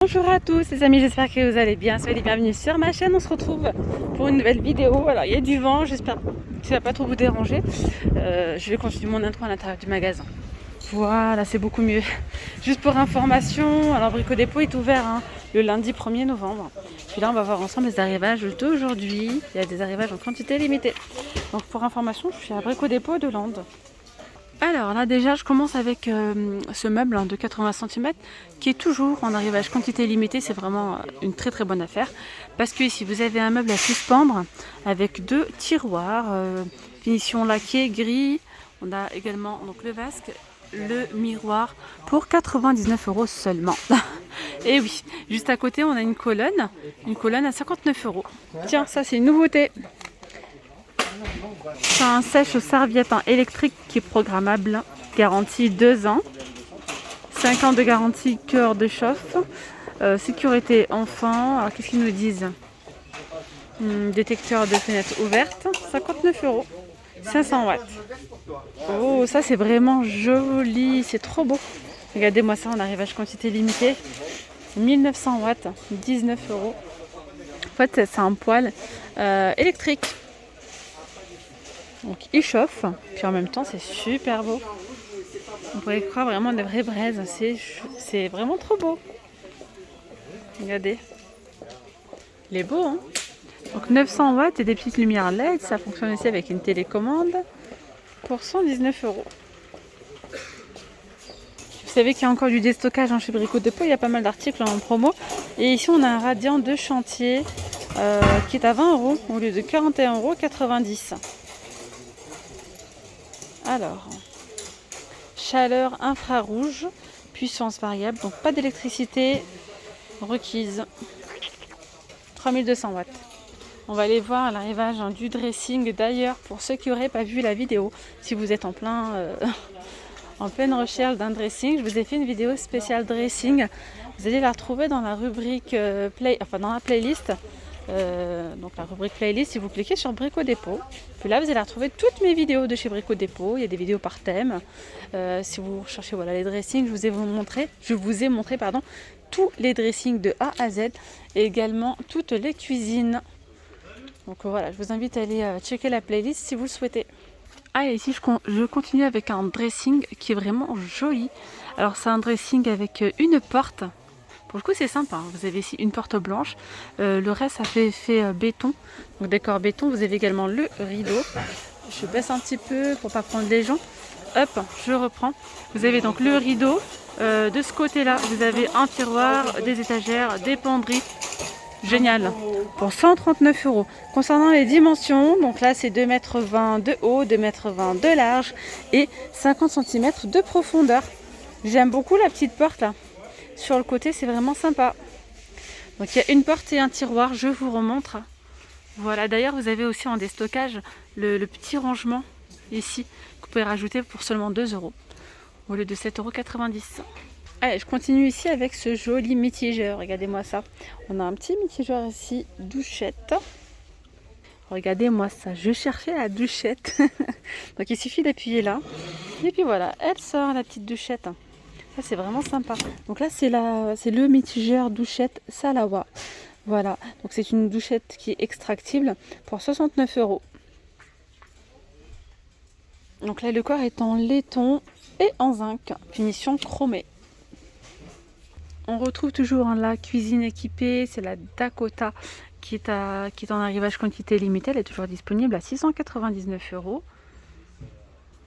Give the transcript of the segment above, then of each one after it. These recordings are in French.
Bonjour à tous les amis, j'espère que vous allez bien. Soyez les bienvenus sur ma chaîne. On se retrouve pour une nouvelle vidéo. Alors il y a du vent, j'espère que ça va pas trop vous déranger. Je vais continuer mon intro à l'intérieur du magasin. Voilà, c'est beaucoup mieux. Juste pour information, alors Brico Dépôt est ouvert le lundi 1er novembre. Puis là on va voir ensemble les arrivages d'aujourd'hui. Il y a des arrivages en quantité limitée. Donc pour information, je suis à Brico Dépôt de Landes. Alors là déjà je commence avec ce meuble de 80 cm qui est toujours en arrivage quantité limitée. C'est vraiment une très très bonne affaire parce que ici vous avez un meuble à suspendre avec deux tiroirs, finition laquée gris. On a également donc le vasque, le miroir pour 99 € seulement. Et oui, juste à côté on a une colonne à 59 €. Tiens, ça c'est une nouveauté. C'est un sèche-serviette électrique qui est programmable, garantie 2 ans, 5 ans de garantie cœur de chauffe, sécurité enfant. Alors qu'est-ce qu'ils nous disent? Détecteur de fenêtre ouverte, 59 €, 500 watts. Oh, ça c'est vraiment joli, c'est trop beau. Regardez-moi ça en arrivage quantité limitée, 1900 watts, 19 €. En fait, c'est un poêle électrique. Donc il chauffe, puis en même temps c'est super beau. On pourrait croire vraiment des vraies braises, c'est vraiment trop beau. Regardez, il est beau hein. Donc 900 watts et des petites lumières LED, ça fonctionne aussi avec une télécommande pour 119 €. Vous savez qu'il y a encore du déstockage chez Brico Dépôt, il y a pas mal d'articles en promo. Et ici on a un radiant de chantier qui est à 20 € au lieu de 41,90 €. Alors, chaleur infrarouge, puissance variable, donc pas d'électricité requise. 3200 watts. On va aller voir l'arrivage du dressing. D'ailleurs, pour ceux qui n'auraient pas vu la vidéo, si vous êtes en pleine recherche d'un dressing, je vous ai fait une vidéo spéciale dressing. Vous allez la retrouver dans la rubrique dans la playlist. Donc la rubrique playlist, si vous cliquez sur Brico Dépôt, puis là vous allez retrouver toutes mes vidéos de chez Brico Dépôt. Il y a des vidéos par thème. Si vous recherchez les dressings, je vous ai montré tous les dressings de A à Z et également toutes les cuisines. Donc voilà, je vous invite à aller checker la playlist si vous le souhaitez. Ah, et ici je continue avec un dressing qui est vraiment joli. Alors c'est un dressing avec une porte. Pour le coup c'est sympa, hein. Vous avez ici une porte blanche, le reste ça fait effet béton, donc décor béton. Vous avez également le rideau. Je baisse un petit peu pour pas prendre les gens. Hop, je reprends. Vous avez donc le rideau, de ce côté là vous avez un tiroir, des étagères, des penderies. Génial, pour 139 €. Concernant les dimensions, donc là c'est 2,20 m de haut, 2,20 m de large et 50 cm de profondeur. J'aime beaucoup la petite porte là. Sur le côté, c'est vraiment sympa. Donc il y a une porte et un tiroir, je vous remontre. Voilà, d'ailleurs vous avez aussi en déstockage le petit rangement ici que vous pouvez rajouter pour seulement 2 € au lieu de 7,90 €. Allez, je continue ici avec ce joli mitigeur. Regardez-moi ça. On a un petit mitigeur ici, douchette. Regardez-moi ça, je cherchais la douchette. Donc il suffit d'appuyer là. Et puis voilà, elle sort la petite douchette. Ça c'est vraiment sympa. Donc là c'est le mitigeur douchette Salawa. Voilà, donc c'est une douchette qui est extractible pour 69 €. Donc là le corps est en laiton et en zinc, finition chromée. On retrouve toujours la cuisine équipée, c'est la Dakota qui est en arrivage quantité limitée. Elle est toujours disponible à 699 €.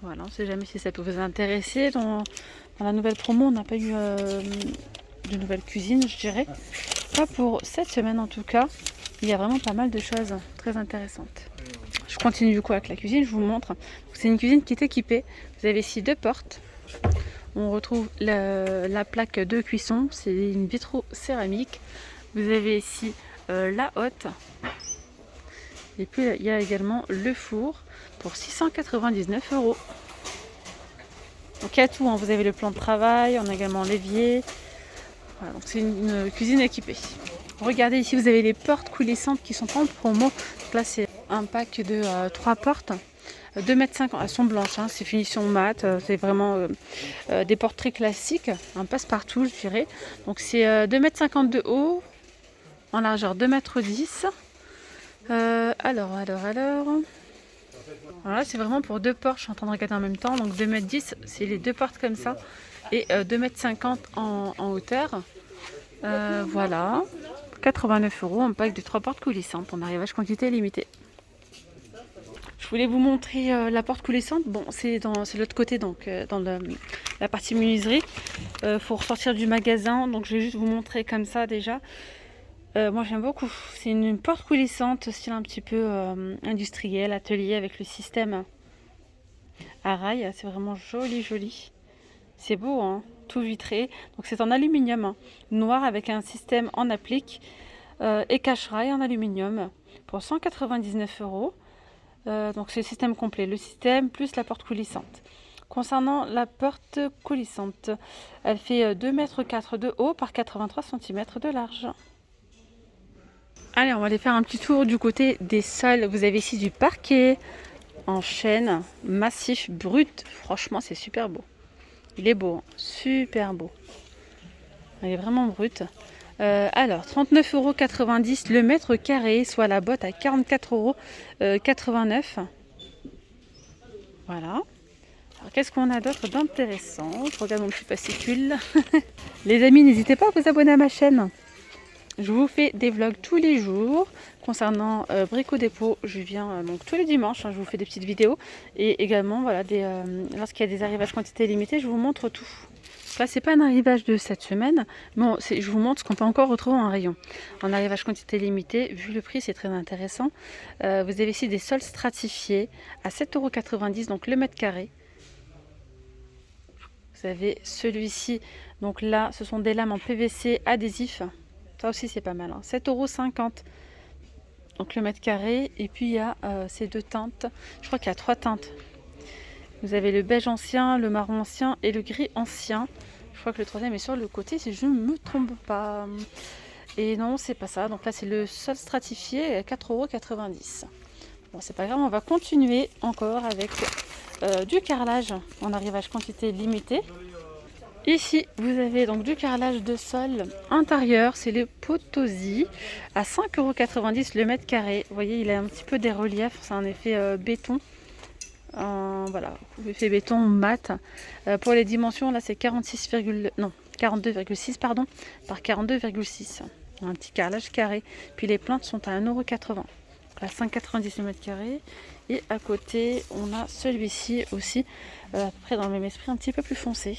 Voilà, on ne sait jamais si ça peut vous intéresser. Dans la nouvelle promo, on n'a pas eu de nouvelle cuisine, je dirais. Pas pour cette semaine en tout cas. Il y a vraiment pas mal de choses très intéressantes. Je continue du coup avec la cuisine, je vous montre. C'est une cuisine qui est équipée. Vous avez ici deux portes. On retrouve la plaque de cuisson, c'est une vitro-céramique. Vous avez ici la hotte. Et puis il y a également le four pour 699 €. Donc il y a tout, hein. Vous avez le plan de travail, on a également l'évier. Voilà, donc c'est une cuisine équipée. Regardez ici, vous avez les portes coulissantes qui sont en promo. Donc là c'est un pack de 3 portes 2,50 m, elles sont blanches, hein, c'est finition mat, c'est vraiment des portes très classiques, un passe-partout je dirais. Donc c'est 2,50 m de haut, en largeur 2,10 m. Alors. Voilà, c'est vraiment pour deux portes, je suis en train de regarder en même temps. Donc 2,10 m, c'est les deux portes comme ça. Et 2,50 m en hauteur. Voilà, 89 € en pack de 3 portes coulissantes. On arrivage quantité limitée. Je voulais vous montrer la porte coulissante. Bon, c'est l'autre côté, donc dans la partie menuiserie. Faut ressortir du magasin, donc je vais juste vous montrer comme ça déjà. Moi j'aime beaucoup. C'est une porte coulissante, style un petit peu industriel, atelier, avec le système à rail. C'est vraiment joli. C'est beau, hein, tout vitré. Donc c'est en aluminium, hein, noir avec un système en applique et cache-rail en aluminium pour 199 €. Donc c'est le système complet, le système plus la porte coulissante. Concernant la porte coulissante, elle fait 2,4 m de haut par 83 cm de large. Allez, on va aller faire un petit tour du côté des sols. Vous avez ici du parquet en chêne massif brut. Franchement, c'est super beau. Il est beau, hein, super beau. Il est vraiment brut. Alors, 39,90 € le mètre carré, soit la botte à 44,89 €. Voilà. Alors, qu'est-ce qu'on a d'autre d'intéressant? Je regarde mon petit fascicule. Les amis, n'hésitez pas à vous abonner à ma chaîne. Je vous fais des vlogs tous les jours concernant Brico Dépôt. Je viens donc tous les dimanches, hein, je vous fais des petites vidéos. Et également, voilà, lorsqu'il y a des arrivages quantité limitée, je vous montre tout. Là, c'est pas un arrivage de cette semaine, mais je vous montre ce qu'on peut encore retrouver en rayon. En arrivage quantité limitée, vu le prix, c'est très intéressant. Vous avez ici des sols stratifiés à 7,90 €, donc le mètre carré. Vous avez celui-ci, donc là, ce sont des lames en PVC adhésif. Ça aussi, c'est pas mal, hein. 7,50 €, donc le mètre carré. Et puis, il y a ces deux teintes. Je crois qu'il y a 3 teintes. Vous avez le beige ancien, le marron ancien et le gris ancien. Je crois que le troisième est sur le côté, si je ne me trompe pas. Et non, c'est pas ça. Donc là, c'est le sol stratifié à 4,90 €. Bon, c'est pas grave, on va continuer encore avec du carrelage en arrivage quantité limitée. Ici, vous avez donc du carrelage de sol intérieur, c'est le Potosi à 5,90 € le mètre carré. Vous voyez, il a un petit peu des reliefs, c'est un effet béton. Voilà, effet béton mat. Pour les dimensions, là c'est 42,6 pardon, par 42,6. Un petit carrelage carré. Puis les plaintes sont à 1,80 € à 5,90 € le mètre carré. Et à côté, on a celui-ci aussi, à peu près dans le même esprit, un petit peu plus foncé.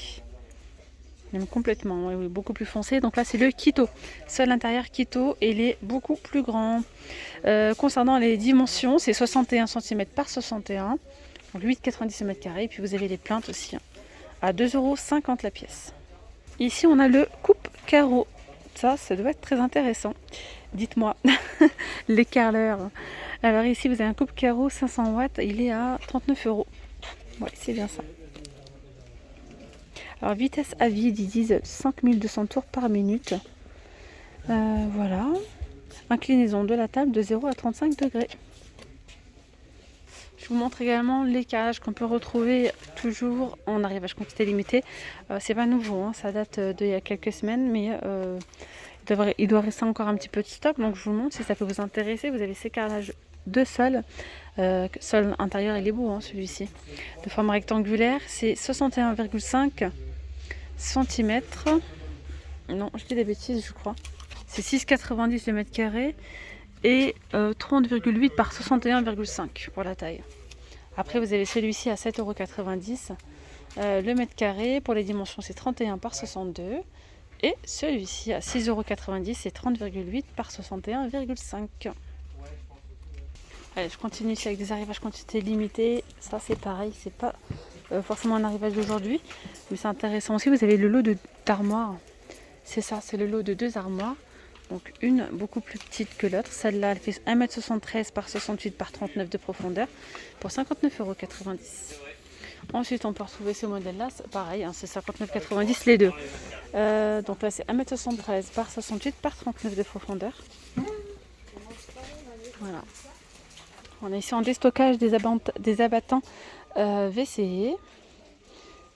Même complètement, oui, beaucoup plus foncé. Donc là, c'est le Kito. Sol intérieur Kito, et il est beaucoup plus grand. Concernant les dimensions, c'est 61 cm par 61. Donc 8,90 € le mètre carré. Et puis vous avez les plaintes aussi, hein, à 2,50 € la pièce. Ici, on a le coupe carreau. Ça doit être très intéressant. Dites-moi, les carreleurs. Alors ici, vous avez un coupe carreau 500 watts. Il est à 39 €. Oui, c'est bien ça. Alors, vitesse à vide, ils disent 5200 tours par minute. Voilà. Inclinaison de la table de 0 à 35 degrés. Je vous montre également les carrelages qu'on peut retrouver toujours en arrivage quantité limitée. C'est pas nouveau, hein, ça date d'il y a quelques semaines, mais il doit rester encore un petit peu de stock. Donc, je vous montre si ça peut vous intéresser. Vous avez ces carrelages de sol. Sol intérieur, il est beau, hein, celui-ci. De forme rectangulaire, c'est 61,5 cm. Non, je dis des bêtises, je crois. C'est 6,90 € le mètre carré et 30,8 par 61,5 pour la taille. Après, vous avez celui-ci à 7,90 € le mètre carré. Pour les dimensions, c'est 31 par 62. Et celui-ci à 6,90 € et 30,8 par 61,5. Allez, je continue ici avec des arrivages quantité limitée. Ça, c'est pareil, c'est pas forcément un arrivage d'aujourd'hui, mais c'est intéressant aussi. Vous avez le lot d'armoires. C'est ça, c'est le lot de 2 armoires. Donc une beaucoup plus petite que l'autre. Celle-là, elle fait 1,73 m par 68 par 39 de profondeur pour 59,90 €. Ensuite, on peut retrouver ce modèle-là, pareil, hein, c'est 59,90 € les deux. Donc là, c'est 1,73 m par 68 par 39 de profondeur. Voilà. On est ici en déstockage des abattants WC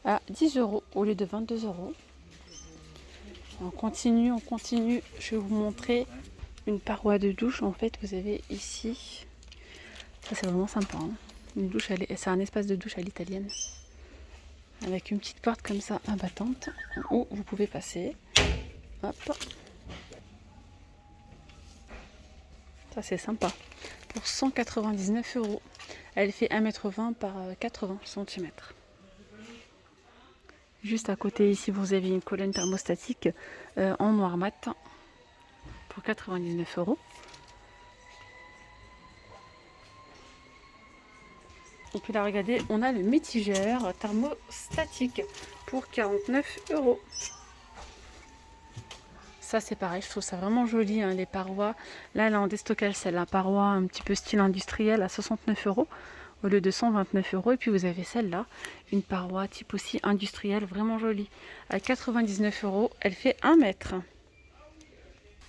à 10 € au lieu de 22 €. On continue. Je vais vous montrer une paroi de douche. En fait, vous avez ici, ça c'est vraiment sympa, hein. Une douche, c'est un espace de douche à l'italienne, avec une petite porte comme ça abattante où vous pouvez passer. Hop. Ça c'est sympa. Pour 199 €. Elle fait 1,20 m par 80 cm. Juste à côté ici, vous avez une colonne thermostatique en noir mat pour 99 €. Et puis là, regardez, on a le mitigeur thermostatique pour 49 €. Ça, c'est pareil, je trouve ça vraiment joli, hein, les parois. Là, elle est en déstockage, c'est la paroi un petit peu style industriel à 69 € au lieu de 129 €. Et puis vous avez celle-là, une paroi type aussi industrielle, vraiment jolie, à 99 €. Elle fait 1 mètre.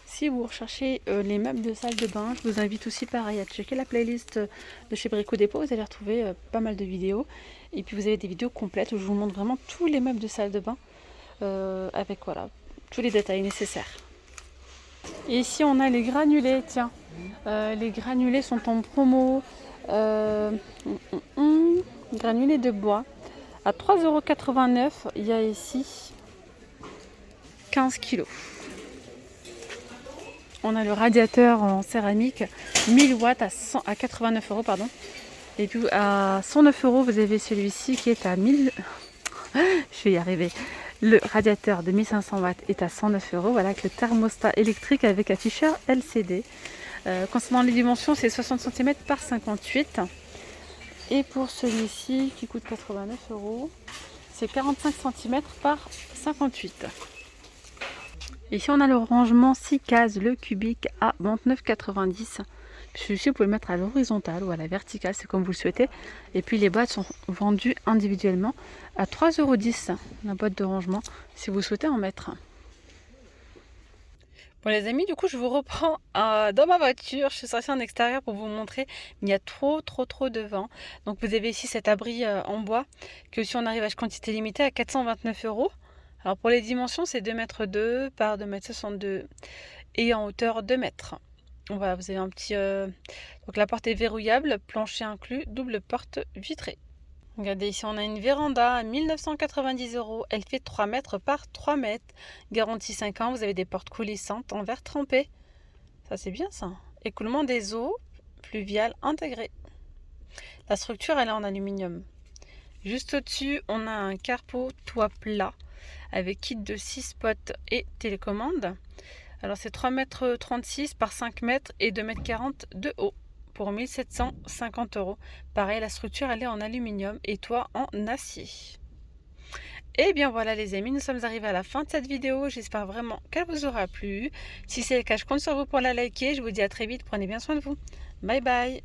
Si vous recherchez les meubles de salle de bain, je vous invite aussi pareil à checker la playlist de chez Brico Dépôt. Vous allez retrouver pas mal de vidéos. Et puis vous avez des vidéos complètes où je vous montre vraiment tous les meubles de salle de bain avec voilà, tous les détails nécessaires. Et ici on a les granulés, tiens. Les granulés sont en promo. Granulés de bois. À 3,89 €, il y a ici 15 kg. On a le radiateur en céramique 1000 watts à 89 €, pardon. Et puis à 109 €, vous avez celui-ci qui est à 1000. Je vais y arriver. Le radiateur de 1500 watts est à 109 €. Voilà, avec le thermostat électrique avec afficheur LCD. Concernant les dimensions, c'est 60 cm par 58. Et pour celui-ci qui coûte 89 €, c'est 45 cm par 58. Ici, on a le rangement 6 cases, le cubique à 29,90 €. Celui-ci, vous pouvez le mettre à l'horizontale ou à la verticale, c'est comme vous le souhaitez. Et puis, les boîtes sont vendues individuellement à 3,10 €, la boîte de rangement, si vous souhaitez en mettre. Bon les amis, du coup je vous reprends dans ma voiture. Je suis sortie en extérieur pour vous montrer. Il y a trop de vent. Donc vous avez ici cet abri en bois que si on arrive à quantité limitée à 429 €. Alors pour les dimensions, c'est 2,2 m par 2,62 m et en hauteur 2 mètres. Voilà, vous avez un petit... Donc la porte est verrouillable, plancher inclus, double porte vitrée. Regardez, ici on a une véranda à 1990 €. Elle fait 3 mètres par 3 mètres. Garantie 5 ans, vous avez des portes coulissantes en verre trempé. Ça c'est bien ça. Écoulement des eaux pluviales intégrées. La structure elle est en aluminium. Juste au-dessus, on a un carreau toit plat avec kit de 6 spots et télécommande. Alors c'est 3,36 m par 5 mètres et 2,40 m de haut pour 1750 €. Pareil, la structure elle est en aluminium et toit en acier. Et bien voilà les amis, nous sommes arrivés à la fin de cette vidéo. J'espère vraiment qu'elle vous aura plu. Si c'est le cas, je compte sur vous pour la liker. Je vous dis à très vite, prenez bien soin de vous. Bye bye.